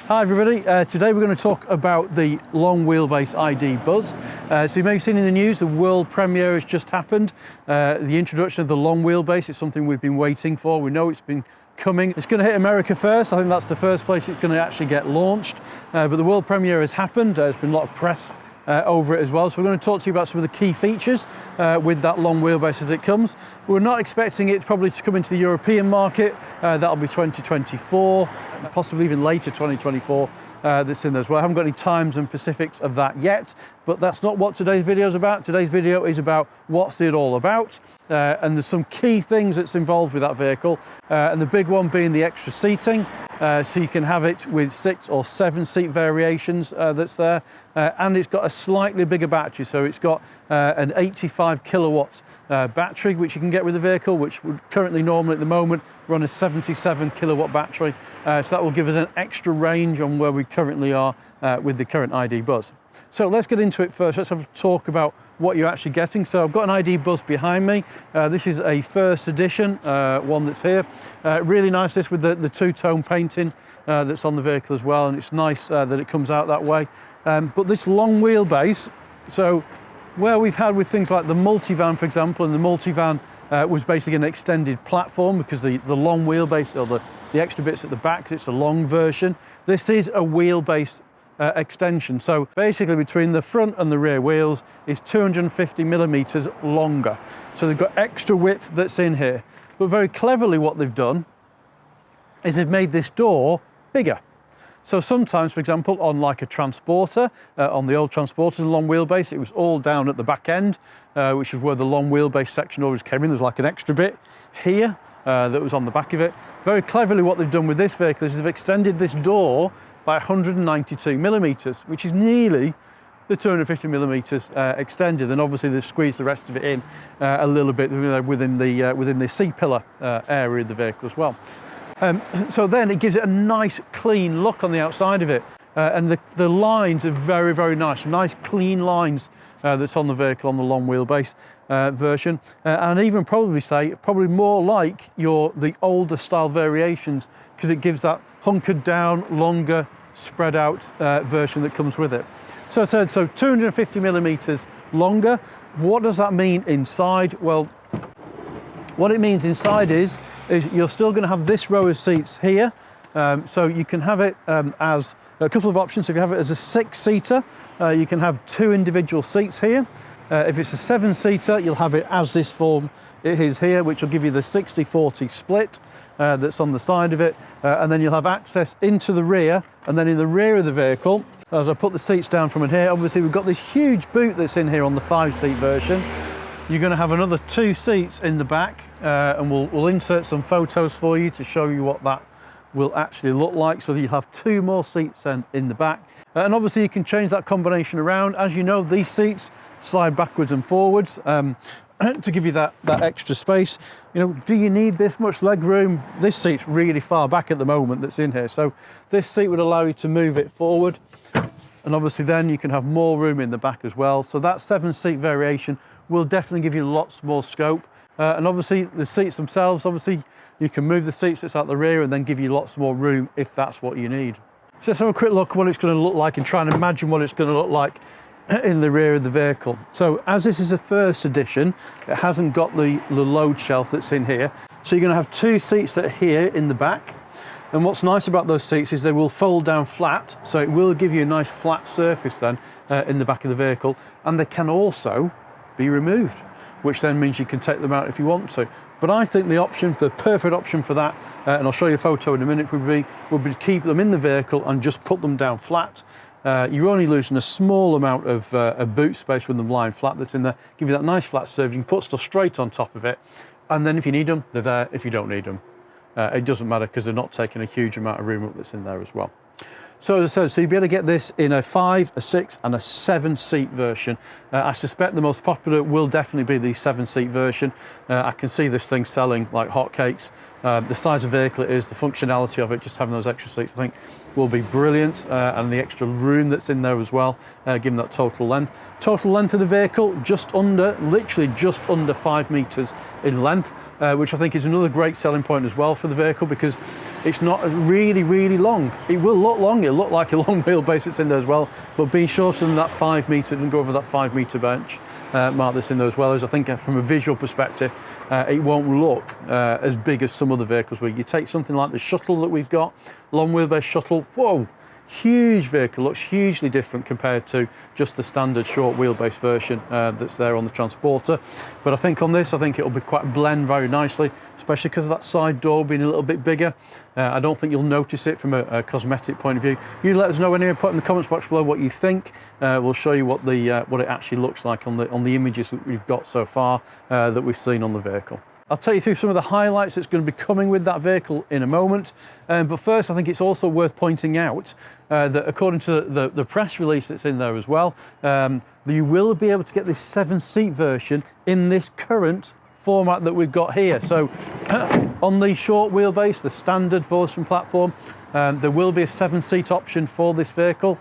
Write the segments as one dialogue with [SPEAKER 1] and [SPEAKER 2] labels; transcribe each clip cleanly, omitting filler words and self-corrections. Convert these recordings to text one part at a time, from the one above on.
[SPEAKER 1] Hi everybody, today we're going to talk about the long wheelbase ID Buzz. So you may have seen in the news the world premiere has just happened. The introduction of the long wheelbase is something we've been waiting for. We know it's been coming. It's going to hit America first. I think that's the first place it's going to actually get launched. But the world premiere has happened. There's been a lot of press over it as well. So we're going to talk to you about some of the key features with that long wheelbase as it comes. We're not expecting it probably to come into the European market. That'll be 2024, possibly even later 2024 that's in there as well. I haven't got any times and specifics of that yet, but that's not what today's video is about. Today's video is about what's it all about. And there's some key things that's involved with that vehicle. And the big one being the extra seating. So you can have it with 6 or 7 seat variations that's there. And it's got a slightly bigger battery. So it's got an 85 kilowatt battery, which you can get with the vehicle, which would currently normally at the moment run a 77 kilowatt battery. So that will give us an extra range on where we currently are with the current ID Buzz. So let's get into it first. Let's have a talk about what you're actually getting. So I've got an ID Buzz behind me. This is a first edition one that's here. Really nice, this with the two-tone painting that's on the vehicle as well, and it's nice that it comes out that way. But this long wheelbase, so where we've had with things like the multivan, for example, and the multivan was basically an extended platform because the long wheelbase, or the extra bits at the back, it's a long version. This is a wheelbase extension. So basically between the front and the rear wheels is 250 millimeters longer. So they've got extra width that's in here. But very cleverly what they've done is they've made this door bigger. So sometimes, for example, on like a transporter, on the old transporters and long wheelbase, it was all down at the back end, which is where the long wheelbase section always came in. There's like an extra bit here that was on the back of it. Very cleverly what they've done with this vehicle is they've extended this door by 192 millimeters, which is nearly the 250 millimeters extended, and obviously they've squeezed the rest of it in a little bit within the C-pillar area of the vehicle as well. So then it gives it a nice clean look on the outside of it, and the lines are very, very nice clean lines that's on the vehicle on the long wheelbase version, and even probably more like the older style variations, because it gives that hunkered down, longer, spread out version that comes with it. So I said, so 250 millimeters longer. What does that mean inside? Well, what it means inside is you're still going to have this row of seats here. So you can have it as a couple of options. If you have it as a 6-seater, you can have 2 individual seats here. If it's a 7-seater, you'll have it as this form it is here, which will give you the 60-40 split that's on the side of it. And then you'll have access into the rear. And then in the rear of the vehicle, as I put the seats down from in here, obviously we've got this huge boot that's in here on the 5-seat version. You're going to have another 2 seats in the back, and we'll insert some photos for you to show you what that will actually look like. So you'll have 2 more seats then in the back. And obviously you can change that combination around. As you know, these seats slide backwards and forwards to give you that extra space. You know, do you need this much leg room? This seat's really far back at the moment that's in here. So this seat would allow you to move it forward. And obviously then you can have more room in the back as well. So that 7-seat variation will definitely give you lots more scope. And obviously the seats themselves, obviously you can move the seats that's at the rear and then give you lots more room if that's what you need. So let's have a quick look at what it's going to look like and try and imagine what it's going to look like in the rear of the vehicle. So as this is a first edition, it hasn't got the load shelf that's in here. So you're going to have 2 seats that are here in the back. And what's nice about those seats is they will fold down flat. So it will give you a nice flat surface then in the back of the vehicle. And they can also be removed, which then means you can take them out if you want to. But I think the perfect option for that, and I'll show you a photo in a minute, would be to keep them in the vehicle and just put them down flat. You're only losing a small amount of boot space with them lying flat that's in there. Give you that nice flat surface. You can put stuff straight on top of it, and then if you need them, they're there. If you don't need them, it doesn't matter, because they're not taking a huge amount of room up that's in there as well. So as I said, so you'll be able to get this in a 5, a 6 and a 7-seat version. I suspect the most popular will definitely be the 7-seat version. I can see this thing selling like hotcakes. The size of vehicle it is, the functionality of it, just having those extra seats, I think will be brilliant, and the extra room that's in there as well, given that total length. Total length of the vehicle, literally just under 5 meters in length. Which I think is another great selling point as well for the vehicle, because it's not really, really long. It will look long, it look like a long wheelbase that's in there as well, but being shorter than that 5 metre, didn't go over that 5 metre bench mark that's in there as well. As I think from a visual perspective, it won't look as big as some other vehicles where you take something like the shuttle that we've got, long wheelbase shuttle, whoa, huge vehicle, looks hugely different compared to just the standard short wheelbase version that's there on the Transporter. But I think on this, I think it'll be quite blend very nicely, especially because of that side door being a little bit bigger. I don't think you'll notice it from a cosmetic point of view. You let us know anyway, put in the comments box below what you think. We'll show you what it actually looks like on the images that we've got so far that we've seen on the vehicle. I'll take you through some of the highlights that's going to be coming with that vehicle in a moment. But first, I think it's also worth pointing out that according to the press release that's in there as well, you will be able to get this 7-seat version in this current format that we've got here. So on the short wheelbase, the standard Volkswagen platform, there will be a 7-seat option for this vehicle.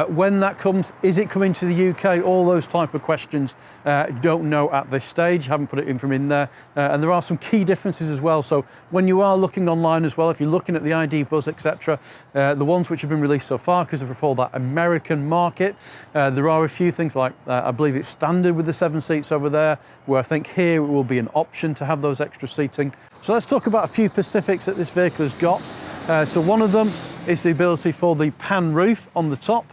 [SPEAKER 1] When that comes, is it coming to the UK? All those type of questions, don't know at this stage, haven't put it in from in there. And there are some key differences as well. So when you are looking online as well, if you're looking at the ID Buzz, etc., the ones which have been released so far, because they're for that American market, there are a few things like, I believe it's standard with the 7 seats over there, where I think here it will be an option to have those extra seating. So let's talk about a few specifics that this vehicle has got. So one of them is the ability for the pan roof on the top.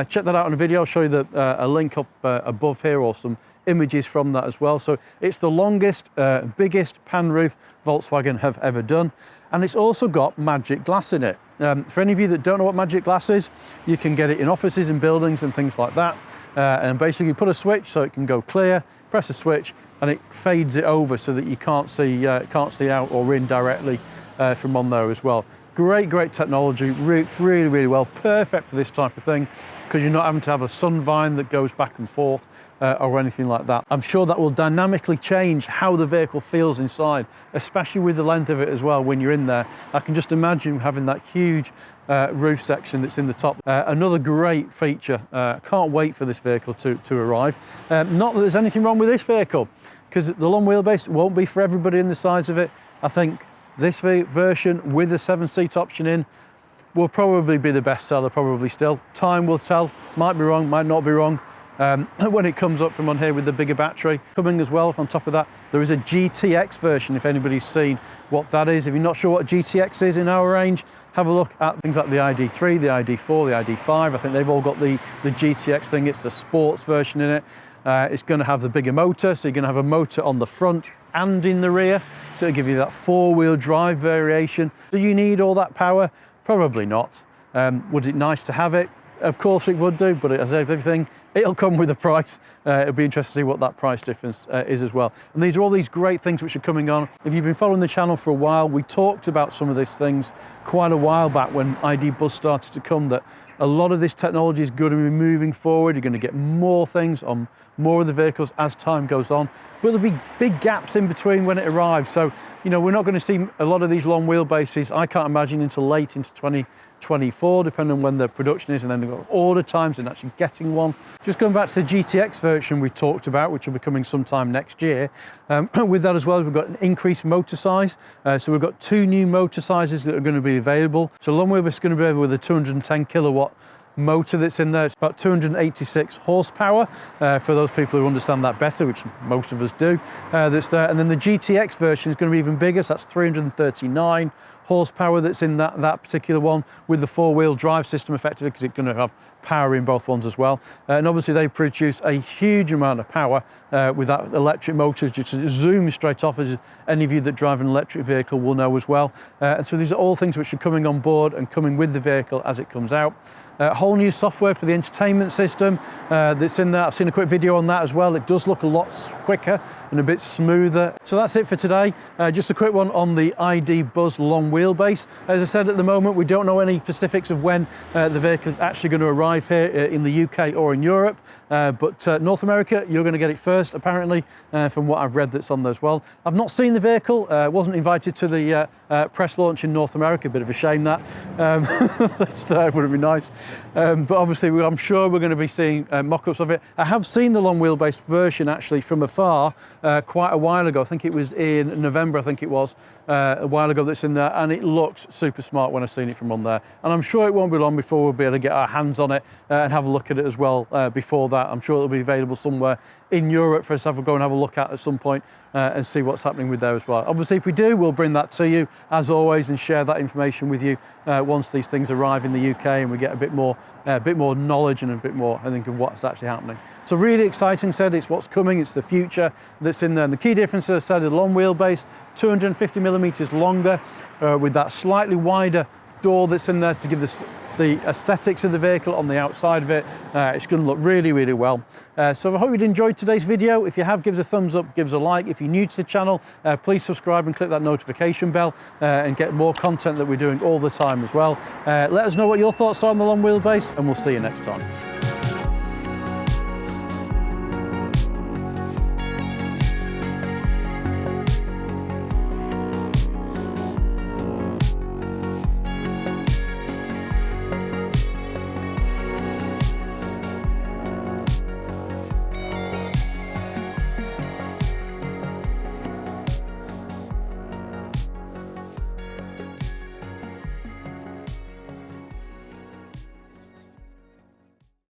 [SPEAKER 1] Check that out in a video. I'll show you a link up above here, or some images from that as well. So it's the longest, biggest pan roof Volkswagen have ever done. And it's also got magic glass in it. For any of you that don't know what magic glass is, you can get it in offices and buildings and things like that. And basically put a switch so it can go clear, press a switch, and it fades it over so that you can't see out or in directly from on there as well. Great technology, really well, perfect for this type of thing, because you're not having to have a sun vine that goes back and forth or anything like that. I'm sure that will dynamically change how the vehicle feels inside, especially with the length of it as well when you're in there. I can just imagine having that huge roof section that's in the top. Another great feature. Can't wait for this vehicle to arrive. Not that there's anything wrong with this vehicle, because the long wheelbase won't be for everybody in the size of it. I think this version with the 7-seat option in will probably be the best seller, probably still. Time will tell, might be wrong, might not be wrong. When it comes up from on here with the bigger battery. Coming as well, on top of that, there is a GTX version, if anybody's seen what that is. If you're not sure what GTX is in our range, have a look at things like the ID3, the ID4, the ID5. I think they've all got the GTX thing. It's the sports version in it. It's going to have the bigger motor, so you're going to have a motor on the front and in the rear, so it'll give you that 4-wheel drive variation. Do you need all that power? Probably not. Would it nice to have it? Of course it would do, but as everything, it'll come with a price. It'll be interesting to see what that price difference is as well. And these are all these great things which are coming on. If you've been following the channel for a while, we talked about some of these things quite a while back when ID Buzz started to come, that a lot of this technology is going to be moving forward. You're going to get more things on more of the vehicles as time goes on, but there'll be big gaps in between when it arrives. So, you know, we're not going to see a lot of these long wheelbases, I can't imagine, until late into 2024, depending on when the production is, and then they've got order times and actually getting one. Just going back to the GTX version we talked about, which will be coming sometime next year. With that as well, we've got an increased motor size. So we've got 2 new motor sizes that are going to be available. So long wheelbase is going to be able with a 210 kilowatt motor that's in there. It's about 286 horsepower for those people who understand that better, which most of us do, that's there. And then the GTX version is going to be even bigger, so that's 339 horsepower that's in that particular one, with the 4-wheel drive system effectively, because it's going to have power in both ones as well. And obviously they produce a huge amount of power with that electric motor, just zooms straight off, as any of you that drive an electric vehicle will know as well. And so these are all things which are coming on board and coming with the vehicle as it comes out. Whole new software for the entertainment system that's in there. I've seen a quick video on that as well. It does look a lot quicker and a bit smoother. So that's it for today. Just a quick one on the ID Buzz long wheelbase. As I said, at the moment, we don't know any specifics of when the vehicle is actually going to arrive here in the UK or in Europe. But North America, you're going to get it first, apparently, from what I've read that's on there as well. I've not seen the vehicle. Wasn't invited to the press launch in North America. A bit of a shame that. That would have been nice. But obviously, I'm sure we're going to be seeing mock-ups of it. I have seen the long wheelbase version actually from afar quite a while ago. I think it was in November, I think it was, a while ago, that's in there. and it looks super smart when I've seen it from on there. And I'm sure it won't be long before we'll be able to get our hands on it and have a look at it as well. Before that, I'm sure it'll be available somewhere in Europe for us to go and have a look at some point and see what's happening with there as well. Obviously, if we do, we'll bring that to you as always and share that information with you once these things arrive in the UK and we get a bit more knowledge and a bit more, I think, of what's actually happening. So really exciting, said it's what's coming, it's the future that's in there. And the key difference, as I said, is long wheelbase, 250 millimeters longer with that slightly wider door that's in there to give the aesthetics of the vehicle on the outside of it. It's going to look really, really well. So I hope you'd enjoyed today's video. If you have, give us a thumbs up, give us a like. If you're new to the channel, please subscribe and click that notification bell and get more content that we're doing all the time as well. Let us know what your thoughts are on the long wheelbase, and we'll see you next time.